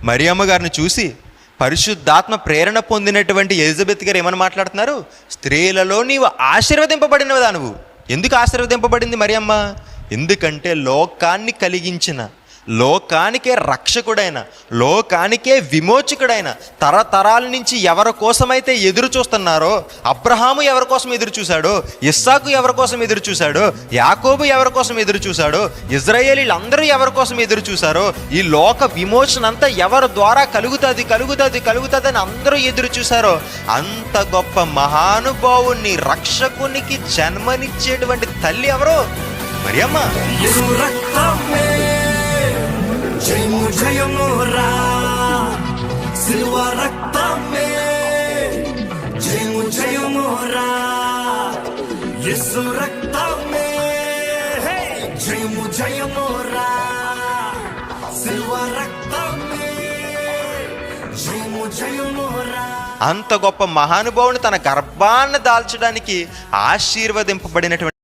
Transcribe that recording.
మరియమ్మ గారిని చూసి పరిశుద్ధాత్మ ప్రేరణ పొందినటువంటి ఎలిజబెత్ గారు ఏమని మాట్లాడుతున్నారు? స్త్రీలలో నీవు ఆశీర్వదింపబడినవదా నువ్వు. ఎందుకు ఆశీర్వదింపబడింది మరియమ్మ? ఎందుకంటే లోకాన్ని కలిగించిన, లోకానికే రక్షకుడైన, లోకానికే విమోచకుడైన, తరతరాల నుంచి ఎవరి కోసమైతే ఎదురు చూస్తున్నారో, అబ్రహాము ఎవరి కోసం ఎదురు చూశాడో, ఇస్సాకు ఎవరి కోసం ఎదురు చూశాడో, యాకోబు ఎవరి కోసం ఎదురు చూశాడో, ఇజ్రాయేలీలందరూ ఎవరి కోసం ఎదురు చూశారో, ఈ లోక విమోచన అంతా ఎవరి ద్వారా కలుగుతుంది కలుగుతుంది కలుగుతుంది అని అందరూ ఎదురు చూశారో, అంత గొప్ప మహానుభావుని, రక్షకునికి జన్మనిచ్చేటువంటి తల్లి ఎవరో? మరియమ్మ. జయము జయము రా సిల్వ రక్తమే, జయము జయము రా యేసు రక్తమే, జయము జయము రా సిల్వ రక్తమే, జయము జయము రా. అంత గొప్ప మహానుభావుని తన గర్భాన్ని దాల్చడానికి ఆశీర్వదింపబడినటువంటి